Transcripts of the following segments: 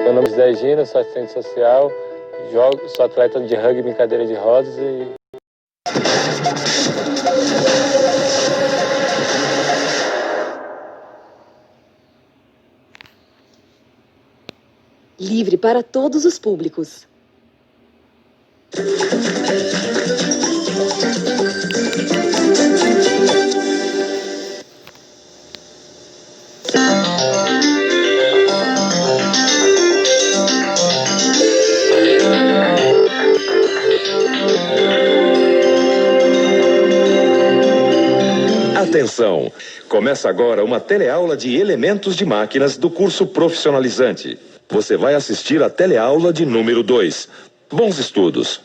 Meu nome é Zé Gina, sou assistente social, sou atleta de rugby em cadeira de rodas e... Livre para todos os públicos. Atenção! Começa agora uma teleaula de elementos de máquinas do curso profissionalizante. Você vai assistir a teleaula de número 2. Bons estudos!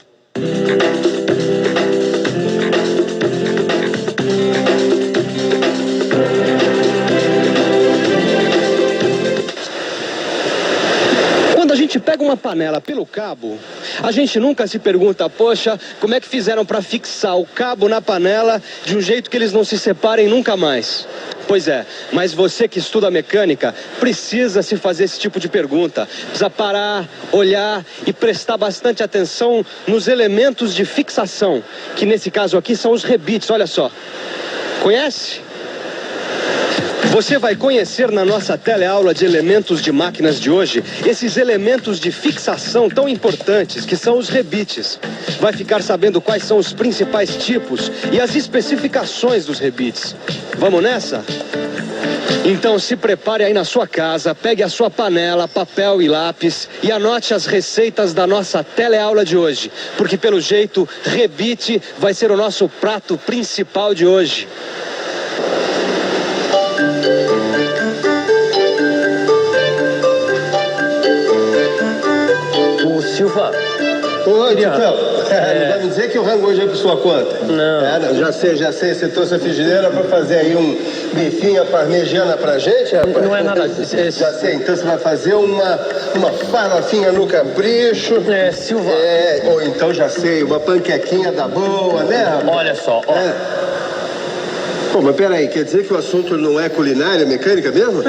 Quando a gente pega uma panela pelo cabo, a gente nunca se pergunta, poxa, como é que fizeram para fixar o cabo na panela de um jeito que eles não se separem nunca mais? Pois é, mas você que estuda mecânica precisa se fazer esse tipo de pergunta. Precisa parar, olhar e prestar bastante atenção nos elementos de fixação, que nesse caso aqui são os rebites, olha só. Conhece? Você vai conhecer na nossa teleaula de elementos de máquinas de hoje esses elementos de fixação tão importantes que são os rebites. Vai ficar sabendo quais são os principais tipos e as especificações dos rebites. Vamos nessa? Então se prepare aí na sua casa, pegue a sua panela, papel e lápis e anote as receitas da nossa teleaula de hoje, porque pelo jeito, rebite vai ser o nosso prato principal de hoje. Ô, Silva. Oi, Titão. Não vai me dizer que o rango hoje é por sua conta? Não. Não, já sei. Você trouxe a frigideira pra fazer aí um bifinho à parmegiana pra gente, rapaz? Não é nada. Já sei, então você vai fazer uma farofinha no capricho. Silva. Ou então já sei, uma panquequinha da boa, né, rapaz? Olha só, ó. Pô, mas peraí, quer dizer que o assunto não é culinária, mecânica mesmo?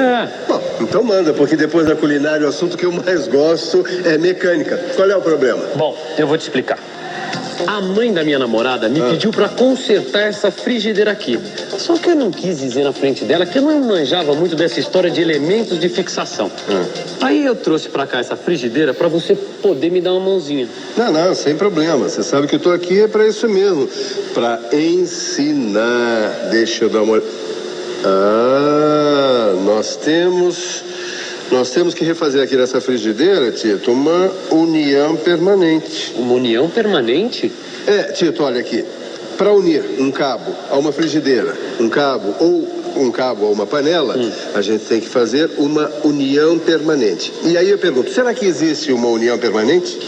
Bom, então manda, porque depois da culinária o assunto que eu mais gosto é mecânica. Qual é o problema? Bom, eu vou te explicar. A mãe da minha namorada me pediu pra consertar essa frigideira aqui. Só que eu não quis dizer na frente dela que eu não manjava muito dessa história de elementos de fixação. Aí eu trouxe pra cá essa frigideira pra você poder me dar uma mãozinha. Não, sem problema. Você sabe que eu tô aqui é pra isso mesmo. Pra ensinar. Deixa eu dar uma... nós temos que refazer aqui nessa frigideira, Tito, uma união permanente. Uma união permanente? Tito, olha aqui. Para unir um cabo a uma frigideira, um cabo a uma panela, a gente tem que fazer uma união permanente. E aí eu pergunto, será que existe uma união permanente?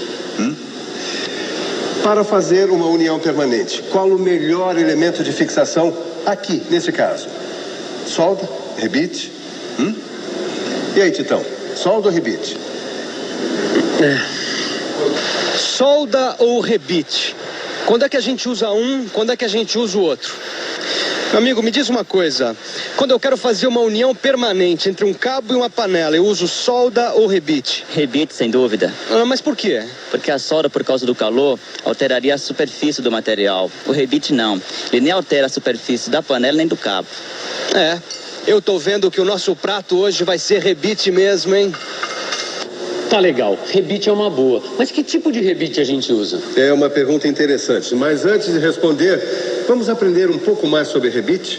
Para fazer uma união permanente, qual o melhor elemento de fixação aqui, nesse caso? Solda? Rebite? E aí, Titão? Solda ou rebite? Solda ou rebite? Quando é que a gente usa um, quando é que a gente usa o outro? Meu amigo, me diz uma coisa. Quando eu quero fazer uma união permanente entre um cabo e uma panela, eu uso solda ou rebite? Rebite, sem dúvida. Mas por quê? Porque a solda, por causa do calor, alteraria a superfície do material. O rebite não. Ele nem altera a superfície da panela nem do cabo. Eu tô vendo que o nosso prato hoje vai ser rebite mesmo, hein? Tá legal, rebite é uma boa. Mas que tipo de rebite a gente usa? É uma pergunta interessante. Mas antes de responder, vamos aprender um pouco mais sobre rebite?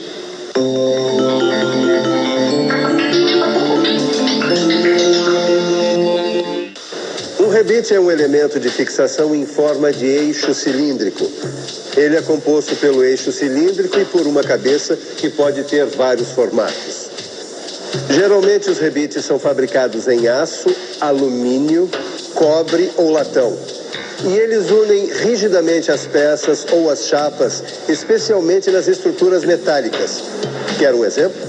Um rebite é um elemento de fixação em forma de eixo cilíndrico. Ele é composto pelo eixo cilíndrico e por uma cabeça que pode ter vários formatos. Geralmente os rebites são fabricados em aço, alumínio, cobre ou latão. E eles unem rigidamente as peças ou as chapas, especialmente nas estruturas metálicas. Quer um exemplo?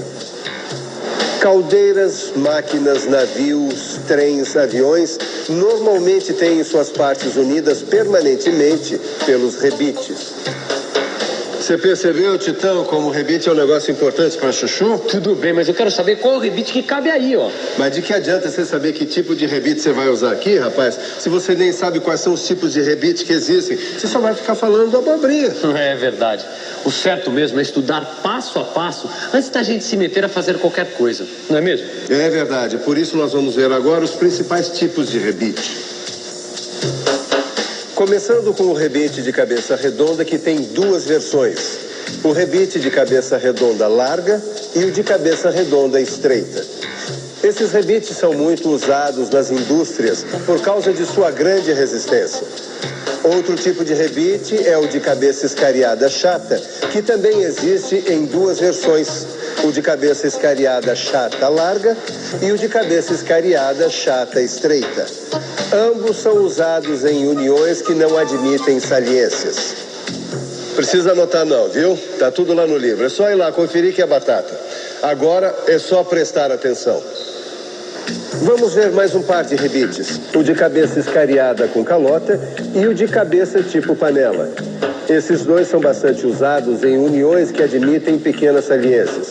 Caldeiras, máquinas, navios, trens, aviões, normalmente têm suas partes unidas permanentemente pelos rebites. Você percebeu, Titão, como o rebite é um negócio importante para Chuchu? Tudo bem, mas eu quero saber qual é o rebite que cabe aí, ó. Mas de que adianta você saber que tipo de rebite você vai usar aqui, rapaz, se você nem sabe quais são os tipos de rebite que existem? Você só vai ficar falando abobrinha. É verdade. O certo mesmo é estudar passo a passo antes da gente se meter a fazer qualquer coisa, não é mesmo? É verdade. Por isso nós vamos ver agora os principais tipos de rebite. Começando com o rebite de cabeça redonda, que tem duas versões. O rebite de cabeça redonda larga e o de cabeça redonda estreita. Esses rebites são muito usados nas indústrias por causa de sua grande resistência. Outro tipo de rebite é o de cabeça escariada chata, que também existe em duas versões. O de cabeça escariada chata larga e o de cabeça escariada chata estreita. Ambos são usados em uniões que não admitem saliências. Precisa anotar não, viu? Tá tudo lá no livro. É só ir lá conferir que é batata. Agora é só prestar atenção. Vamos ver mais um par de rebites. O de cabeça escariada com calota e o de cabeça tipo panela. Esses dois são bastante usados em uniões que admitem pequenas saliências.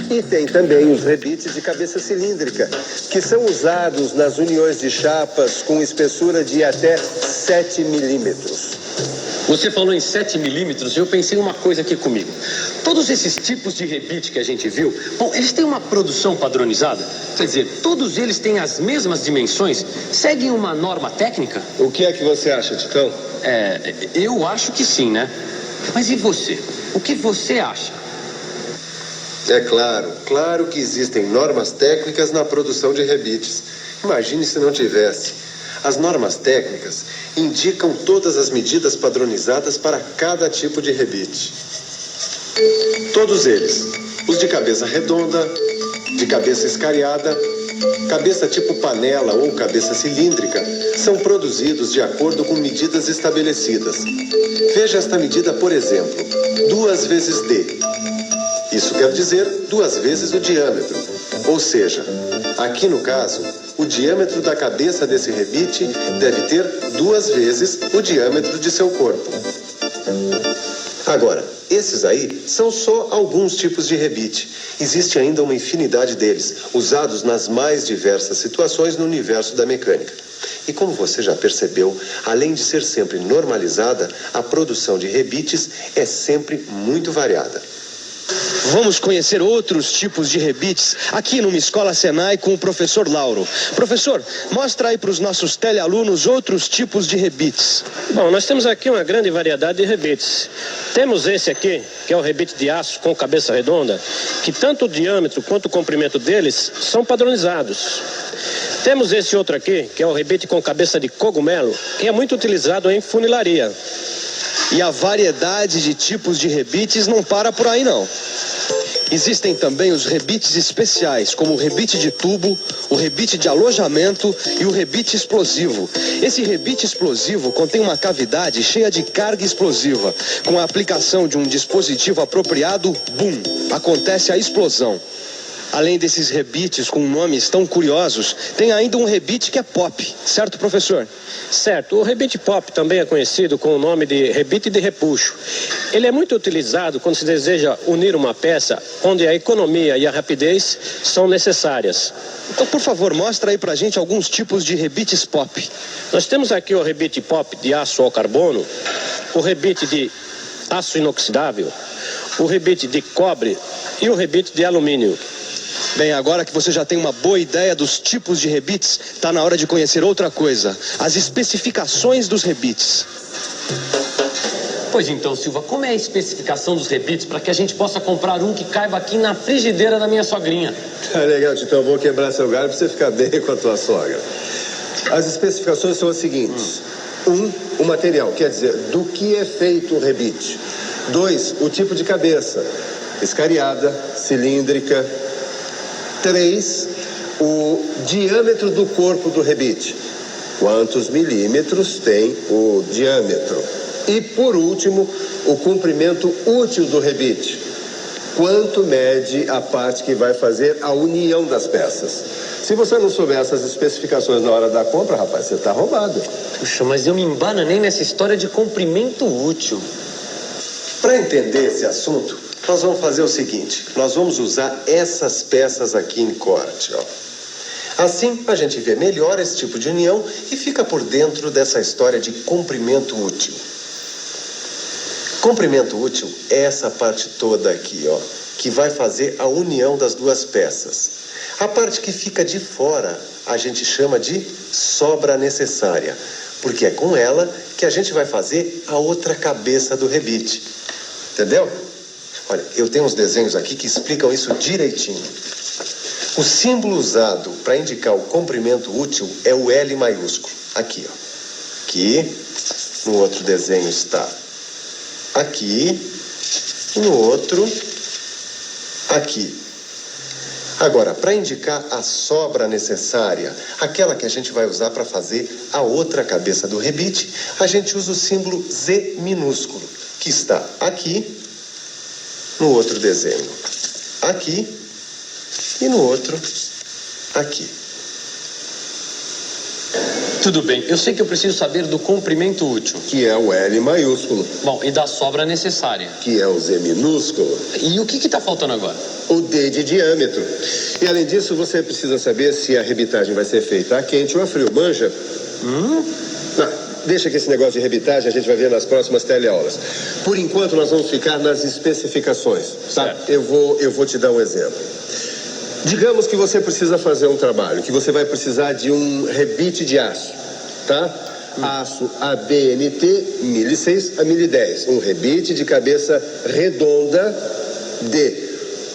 E tem também os rebites de cabeça cilíndrica, que são usados nas uniões de chapas com espessura de até 7 milímetros. Você falou em 7 milímetros e eu pensei uma coisa aqui comigo. Todos esses tipos de rebite que a gente viu, bom, eles têm uma produção padronizada? Quer dizer, todos eles têm as mesmas dimensões? Seguem uma norma técnica? O que é que você acha, Titão? Eu acho que sim, né? Mas e você? O que você acha? É claro que existem normas técnicas na produção de rebites. Imagine se não tivesse. As normas técnicas indicam todas as medidas padronizadas para cada tipo de rebite. Todos eles, os de cabeça redonda, de cabeça escariada, cabeça tipo panela ou cabeça cilíndrica, são produzidos de acordo com medidas estabelecidas. Veja esta medida, por exemplo, 2 vezes D. Isso quer dizer 2 vezes o diâmetro. Ou seja, aqui no caso, o diâmetro da cabeça desse rebite deve ter 2 vezes o diâmetro de seu corpo. Agora, esses aí são só alguns tipos de rebite. Existe ainda uma infinidade deles, usados nas mais diversas situações no universo da mecânica. E como você já percebeu, além de ser sempre normalizada, a produção de rebites é sempre muito variada. Vamos conhecer outros tipos de rebites aqui numa escola Senai com o professor Lauro. Professor, mostra aí para os nossos telealunos outros tipos de rebites. Bom, nós temos aqui uma grande variedade de rebites. Temos esse aqui, que é o rebite de aço com cabeça redonda, que tanto o diâmetro quanto o comprimento deles são padronizados. Temos esse outro aqui, que é o rebite com cabeça de cogumelo, que é muito utilizado em funilaria. E a variedade de tipos de rebites não para por aí não. Existem também os rebites especiais, como o rebite de tubo, o rebite de alojamento e o rebite explosivo. Esse rebite explosivo contém uma cavidade cheia de carga explosiva. Com a aplicação de um dispositivo apropriado, BUM! Acontece a explosão. Além desses rebites com nomes tão curiosos, tem ainda um rebite que é pop, certo, professor? Certo, o rebite pop também é conhecido com o nome de rebite de repuxo. Ele é muito utilizado quando se deseja unir uma peça onde a economia e a rapidez são necessárias. Então, por favor, mostra aí pra gente alguns tipos de rebites pop. Nós temos aqui o rebite pop de aço ao carbono, o rebite de aço inoxidável, o rebite de cobre e o rebite de alumínio. Bem, agora que você já tem uma boa ideia dos tipos de rebites, está na hora de conhecer outra coisa, as especificações dos rebites. Pois então, Silva, como é a especificação dos rebites para que a gente possa comprar um que caiba aqui na frigideira da minha sogrinha? Tá legal, Titão, eu vou quebrar seu galho para você ficar bem com a tua sogra. As especificações são as seguintes. 1, o material, quer dizer, do que é feito o rebite. 2, o tipo de cabeça, escariada, cilíndrica. 3, o diâmetro do corpo do rebite. Quantos milímetros tem o diâmetro? E, por último, o comprimento útil do rebite. Quanto mede a parte que vai fazer a união das peças? Se você não souber essas especificações na hora da compra, rapaz, você está roubado. Puxa, mas eu me embananei nessa história de comprimento útil. Para entender esse assunto, nós vamos fazer o seguinte. Nós vamos usar essas peças aqui em corte, ó. Assim, a gente vê melhor esse tipo de união e fica por dentro dessa história de comprimento útil. Comprimento útil é essa parte toda aqui, ó, que vai fazer a união das duas peças. A parte que fica de fora, a gente chama de sobra necessária, porque é com ela que a gente vai fazer a outra cabeça do rebite. Entendeu? Olha, eu tenho uns desenhos aqui que explicam isso direitinho. O símbolo usado para indicar o comprimento útil é o L maiúsculo. Aqui, ó. Aqui, no outro desenho está aqui, e no outro, aqui. Agora, para indicar a sobra necessária, aquela que a gente vai usar para fazer a outra cabeça do rebite, a gente usa o símbolo Z minúsculo, que está aqui, no outro desenho. Aqui. E no outro, aqui. Tudo bem, eu sei que eu preciso saber do comprimento útil. Que é o L maiúsculo. Bom, e da sobra necessária. Que é o Z minúsculo. E o que está faltando agora? O D de diâmetro. E além disso, você precisa saber se a rebitagem vai ser feita a quente ou a frio. Manja? Não, deixa que esse negócio de rebitagem a gente vai ver nas próximas teleaulas. Por enquanto, nós vamos ficar nas especificações. Tá? Eu vou te dar um exemplo. Digamos que você precisa fazer um trabalho, que você vai precisar de um rebite de aço, tá? Aço ABNT 1006 a 1010. Um rebite de cabeça redonda de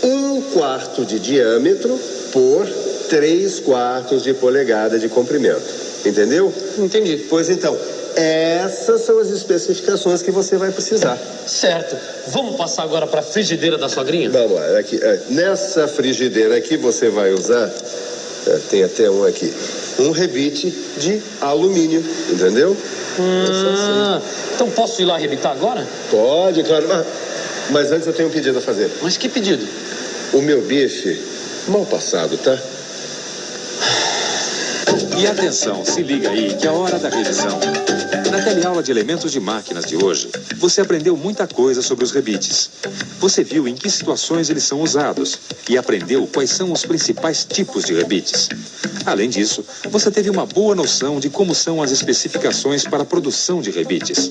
1/4 de diâmetro por 3/4 de polegada de comprimento. Entendeu? Entendi. Pois então, essas são as especificações que você vai precisar. Certo. Vamos passar agora para a frigideira da sogrinha? Vamos lá. Aqui, nessa frigideira aqui você vai usar, tem até um aqui, um rebite de alumínio, entendeu? Então posso ir lá rebitar agora? Pode, claro. Mas antes eu tenho um pedido a fazer. Mas que pedido? O meu bife, mal passado, tá? E atenção, se liga aí que é a hora da revisão. Na teleaula de elementos de máquinas de hoje, você aprendeu muita coisa sobre os rebites. Você viu em que situações eles são usados e aprendeu quais são os principais tipos de rebites. Além disso, você teve uma boa noção de como são as especificações para a produção de rebites.